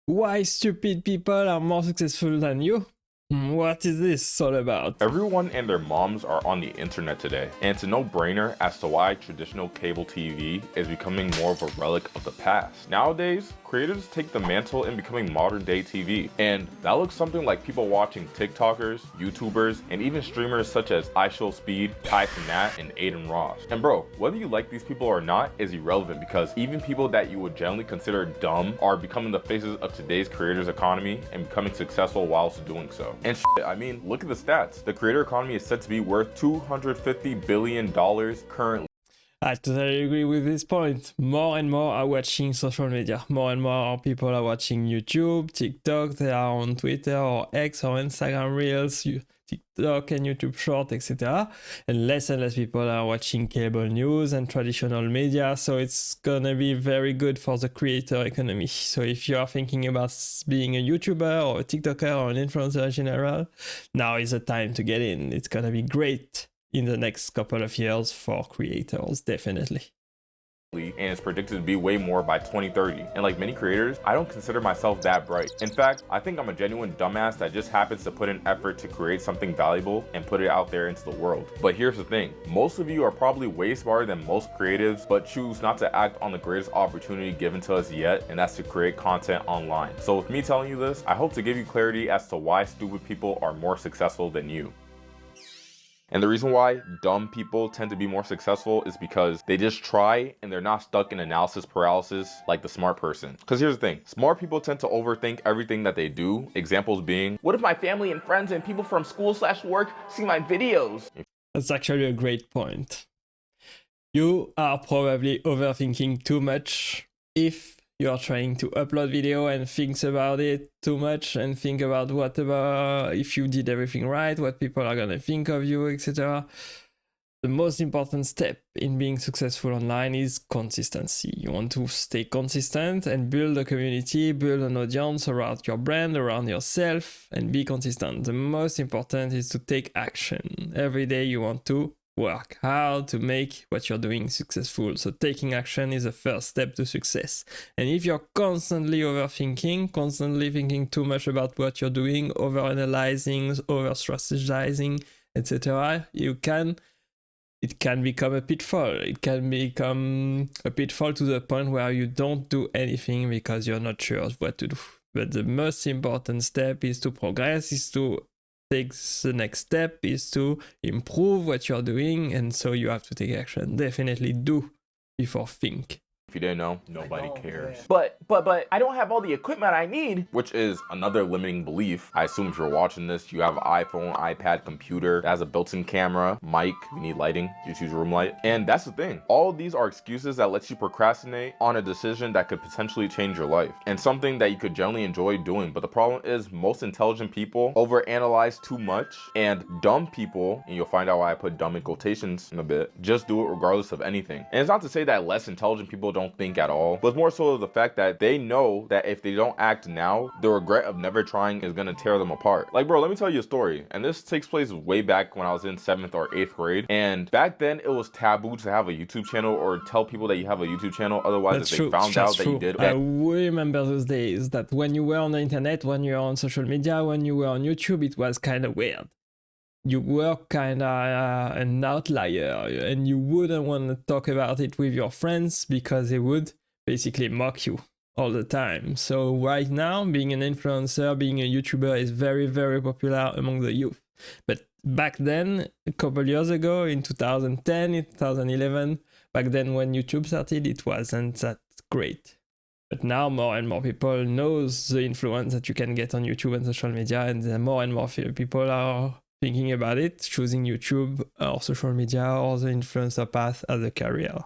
Why stupid people are more successful than you? What is this all about? Everyone and their moms are on the internet today, and it's a no-brainer as to why traditional cable TV is becoming more of a relic of the past. Nowadays, creators take the mantle in becoming modern-day TV, and that looks something like people watching TikTokers, YouTubers, and even streamers such as iShowSpeed, Tyson Nat, and Aiden Ross. And bro, whether you like these people or not is irrelevant because even people that you would generally consider dumb are becoming the faces of today's creators economy and becoming successful whilst doing so. And I mean, look at the stats. The creator economy is said to be worth $250 billion currently. I totally agree with this point. More and more are watching social media. More and more people are watching YouTube, TikTok, they are on Twitter or X or Instagram Reels, TikTok and YouTube Short, etc. And less people are watching cable news and traditional media. So it's gonna be very good for the creator economy. So if you are thinking about being a YouTuber or a TikToker or an influencer in general, now is the time to get in. It's gonna be great in the next couple of years for creators, definitely. And it's predicted to be way more by 2030. And like many creators, I don't consider myself that bright. In fact, I think I'm a genuine dumbass that just happens to put in effort to create something valuable and put it out there into the world. But here's the thing, most of you are probably way smarter than most creatives, but choose not to act on the greatest opportunity given to us yet, and that's to create content online. So with me telling you this, I hope to give you clarity as to why stupid people are more successful than you. And the reason why dumb people tend to be more successful is because they just try and they're not stuck in analysis paralysis like the smart person. Because here's the thing, smart people tend to overthink everything that they do. Examples being, what if my family and friends and people from school/work see my videos? That's actually a great point. You are probably overthinking too much if you are trying to upload video and think about it too much and think about what about if you did everything right, what people are gonna think of you, etc. The most important step in being successful online is consistency. You want to stay consistent and build a community, build an audience around your brand, around yourself, and be consistent. The most important is to take action. Every day you want to work hard to make what you're doing successful. So taking action is the first step to success. And if you're constantly overthinking, constantly thinking too much about what you're doing, overanalyzing, over-strategizing, etc., it can become a pitfall. It can become a pitfall to the point where you don't do anything because you're not sure what to do. But the most important step is to progress, is to take the next step, is to improve what you're doing, and so you have to take action. Definitely do before think. If you didn't know, nobody cares. But I don't have all the equipment I need, which is another limiting belief. I assume if you're watching this, you have an iPhone, iPad, computer that has a built-in camera, mic, you need lighting, you choose room light. And that's the thing. All of these are excuses that let you procrastinate on a decision that could potentially change your life and something that you could generally enjoy doing. But the problem is most intelligent people overanalyze too much, and dumb people, and you'll find out why I put dumb in quotations in a bit, just do it regardless of anything. And it's not to say that less intelligent people don't think at all, but it's more so the fact that they know that if they don't act now, the regret of never trying is gonna tear them apart. Like bro, let me tell you a story, and this takes place way back when I was in 7th or 8th grade, and back then it was taboo to have a YouTube channel or tell people that you have a YouTube channel, otherwise if they found out that you did. I remember those days that when you were on the internet, when you were on social media, when you were on YouTube, it was kind of weird. You were kind of an outlier and you wouldn't want to talk about it with your friends because they would basically mock you all the time. So right now, being an influencer, being a YouTuber is very, very popular among the youth. But back then, a couple years ago, in 2010, in 2011, back then when YouTube started, it wasn't that great. But now more and more people knows the influence that you can get on YouTube and social media, and more and more people are thinking about it, choosing YouTube or social media or the influencer path as a career.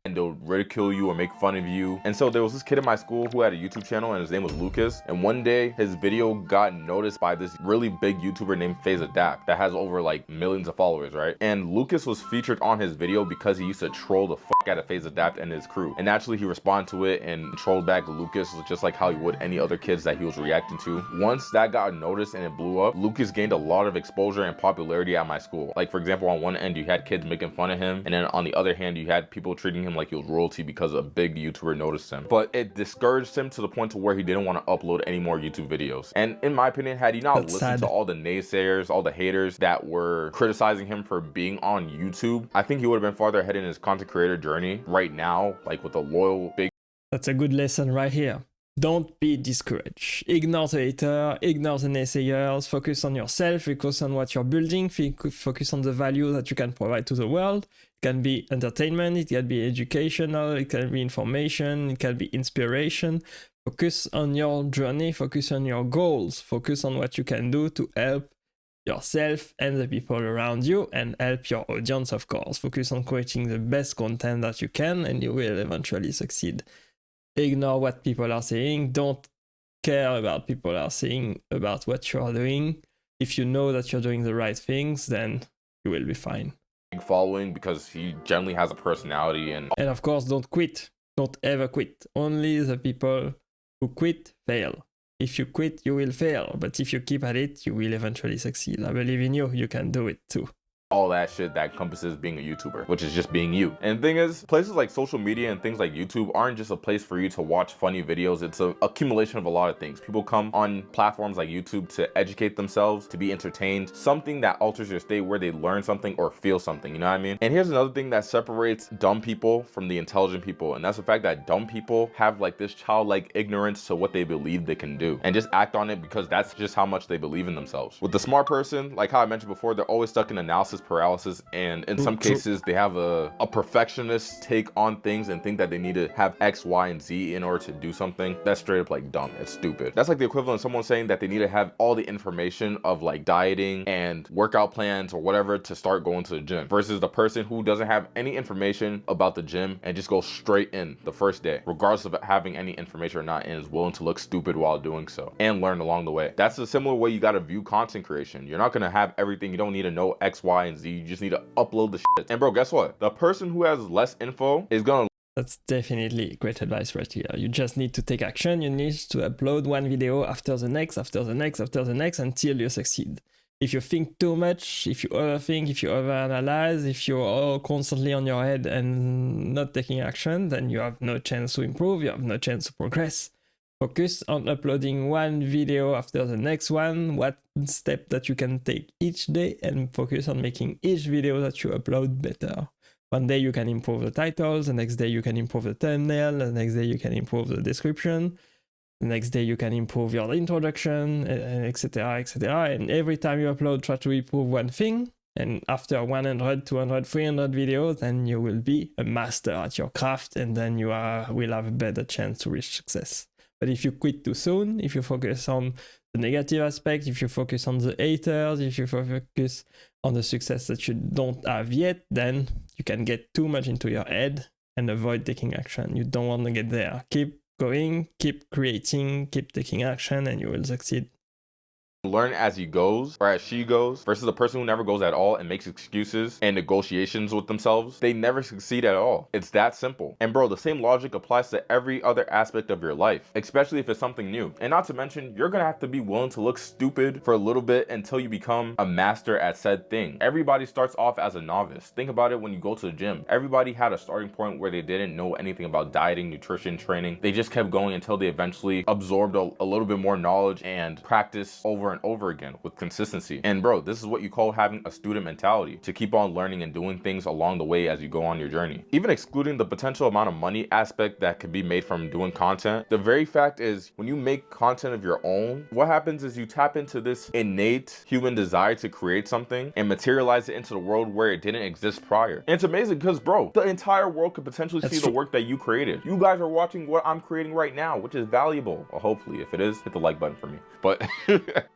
And they'll ridicule you or make fun of you. And so there was this kid in my school who had a YouTube channel and his name was Lucas. And one day his video got noticed by this really big YouTuber named FaZe Adapt that has over like millions of followers, right? And Lucas was featured on his video because he used to troll the fuck out of FaZe Adapt and his crew. And naturally he responded to it and trolled back Lucas just like how he would any other kids that he was reacting to. Once that got noticed and it blew up, Lucas gained a lot of exposure and popularity at my school. Like for example, on one end you had kids making fun of him, and then on the other hand you had people treating him him like he was royalty because a big YouTuber noticed him. But it discouraged him to the point to where he didn't want to upload any more YouTube videos. And in my opinion, had he not listened to all the naysayers, all the haters that were criticizing him for being on YouTube, I think he would have been farther ahead in his content creator journey right now, like with a loyal big. That's a good lesson right here. Don't be discouraged. Ignore the hater, ignore the naysayers, focus on yourself, focus on what you're building, focus on the value that you can provide to the world. It can be entertainment, it can be educational, it can be information, it can be inspiration. Focus on your journey, focus on your goals, focus on what you can do to help yourself and the people around you and help your audience, of course. Focus on creating the best content that you can and you will eventually succeed. Ignore what people are saying. Don't care about people are saying about what you are doing. If you know that you're doing the right things, then you will be fine. Following because he generally has a personality and of course, don't quit. Don't ever quit. Only the people who quit fail. If you quit, you will fail. But if you keep at it, you will eventually succeed. I believe in you. You can do it too. All that shit that encompasses being a YouTuber, which is just being you. And the thing is, places like social media and things like YouTube aren't just a place for you to watch funny videos. It's an accumulation of a lot of things. People come on platforms like YouTube to educate themselves, to be entertained, something that alters your state where they learn something or feel something, you know what I mean? And here's another thing that separates dumb people from the intelligent people, and that's the fact that dumb people have like this childlike ignorance to what they believe they can do and just act on it because that's just how much they believe in themselves. With the smart person, like how I mentioned before, they're always stuck in analysis paralysis, and in some cases they have a perfectionist take on things and think that they need to have X, Y, and Z in order to do something. That's straight up like dumb. It's stupid. That's like the equivalent of someone saying that they need to have all the information of like dieting and workout plans or whatever to start going to the gym, versus the person who doesn't have any information about the gym and just goes straight in the first day, regardless of having any information or not, and is willing to look stupid while doing so and learn along the way. That's a similar way you got to view content creation. You're not going to have everything. You don't need to know X, Y, and Z. You just need to upload the shit. And bro, guess what? The person who has less info is gonna. That's definitely great advice right here. You just need to take action. You need to upload one video after the next, after the next, after the next, until you succeed. If you think too much, if you overthink, if you overanalyze, if you're constantly on your head and not taking action, then you have no chance to improve, you have no chance to progress. Focus on uploading one video after the next one step that you can take each day, and focus on making each video that you upload better. One day you can improve the titles, the next day you can improve the thumbnail, the next day you can improve the description, the next day you can improve your introduction, etc, etc. And every time you upload, try to improve one thing. And after 100, 200, 300 videos, then you will be a master at your craft, and then you will have a better chance to reach success. But if you quit too soon, if you focus on the negative aspect, if you focus on the haters, if you focus on the success that you don't have yet, then you can get too much into your head and avoid taking action. You don't want to get there. Keep going, keep creating, keep taking action, and you will succeed. Learn as he goes or as she goes, versus the person who never goes at all and makes excuses and negotiations with themselves. They never succeed at all. It's that simple. And bro, the same logic applies to every other aspect of your life, especially if it's something new. And not to mention, you're gonna have to be willing to look stupid for a little bit until you become a master at said thing. Everybody starts off as a novice. Think about it when you go to the gym. Everybody had a starting point where they didn't know anything about dieting, nutrition, training. They just kept going until they eventually absorbed a little bit more knowledge and practice over and over again with consistency. And bro, this is what you call having a student mentality, to keep on learning and doing things along the way as you go on your journey. Even excluding the potential amount of money aspect that could be made from doing content, the very fact is when you make content of your own, what happens is you tap into this innate human desire to create something and materialize it into the world where it didn't exist prior. And it's amazing because bro, the entire world could potentially see the work that you created. You guys are watching what I'm creating right now, which is valuable. Well, hopefully, if it is, hit the like button for me. But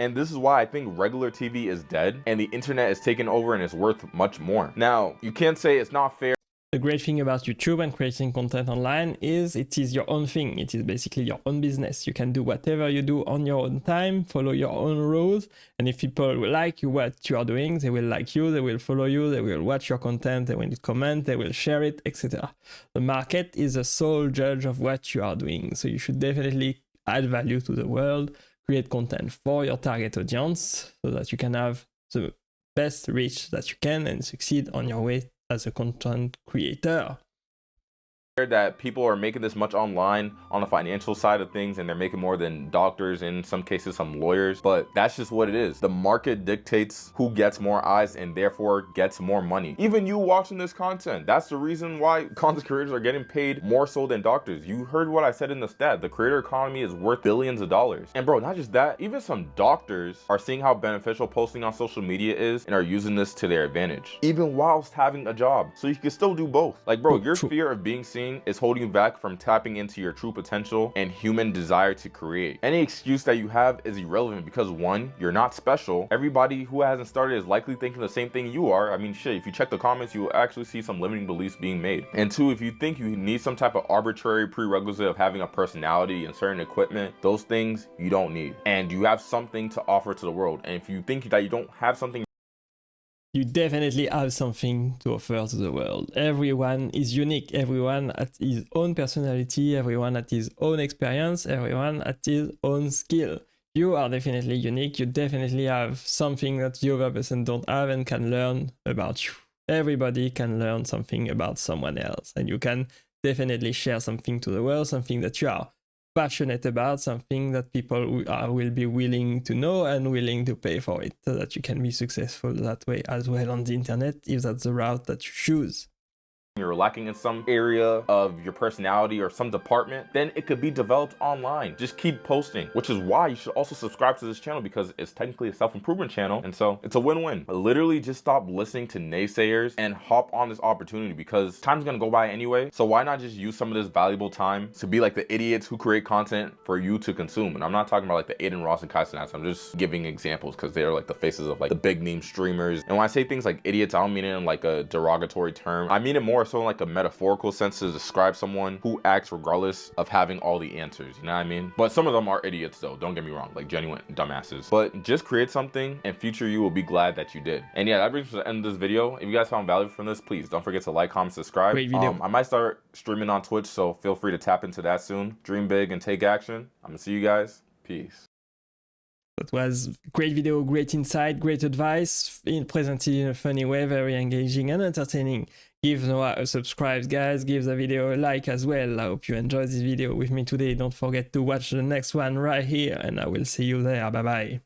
and this is why I think regular TV is dead and the internet is taken over and is worth much more. Now, you can't say it's not fair. The great thing about YouTube and creating content online is it is your own thing. It is basically your own business. You can do whatever you do on your own time, follow your own rules. And if people will like you, what you are doing, they will like you, they will follow you, they will watch your content, they will comment, they will share it, etc. The market is the sole judge of what you are doing. So you should definitely add value to the world, create content for your target audience so that you can have the best reach that you can and succeed on your way as a content creator. that people are making this much online on the financial side of things, and they're making more than doctors, in some cases some lawyers, but that's just what it is. The market dictates who gets more eyes and therefore gets more money. Even you watching this content, that's the reason why content creators are getting paid more so than doctors. You heard what I said in the stat. The creator economy is worth billions of dollars. And bro, not just that, even some doctors are seeing how beneficial posting on social media is and are using this to their advantage, even whilst having a job. So you can still do both. Like bro, your fear of being seen is holding you back from tapping into your true potential and human desire to create. Any excuse that you have is irrelevant because one, you're not special. Everybody who hasn't started is likely thinking the same thing you are. I mean, shit, if you check the comments, you will actually see some limiting beliefs being made. And two, if you think you need some type of arbitrary prerequisite of having a personality and certain equipment, those things you don't need. And you have something to offer to the world. And if you think that you don't have something, you definitely have something to offer to the world. Everyone is unique, everyone at his own personality, everyone at his own experience, everyone at his own skill. You are definitely unique, you definitely have something that the other person don't have and can learn about you. Everybody can learn something about someone else, and you can definitely share something to the world, something that you are passionate about, something that people will be willing to know and willing to pay for it, so that you can be successful that way as well on the internet, if that's the route that you choose. You're lacking in some area of your personality or some department, then it could be developed online. Just keep posting, which is why you should also subscribe to this channel, because it's technically a self-improvement channel, and so it's a win-win. Literally just stop listening to naysayers and hop on this opportunity, because time's gonna go by anyway. So why not just use some of this valuable time to be like the idiots who create content for you to consume? And I'm not talking about like the Aiden Ross and Kai Cenat. I'm just giving examples because they're like the faces of like the big name streamers. And when I say things like idiots, I don't mean it in like a derogatory term. I mean it more so in like a metaphorical sense to describe someone who acts regardless of having all the answers, you know what I mean? But some of them are idiots though, don't get me wrong, like genuine dumbasses. But just create something, and future you will be glad that you did. And yeah, that brings us to the end of this video. If you guys found value from this, please don't forget to like, comment, subscribe. Great video. I might start streaming on Twitch, so feel free to tap into that soon. Dream big and take action. I'm gonna see you guys. Peace. That was great video, great insight, great advice, presented in a funny way, very engaging and entertaining. Give Noah a subscribe, guys. Give the video a like as well. I hope you enjoyed this video with me today. Don't forget to watch the next one right here, and I will see you there. Bye bye.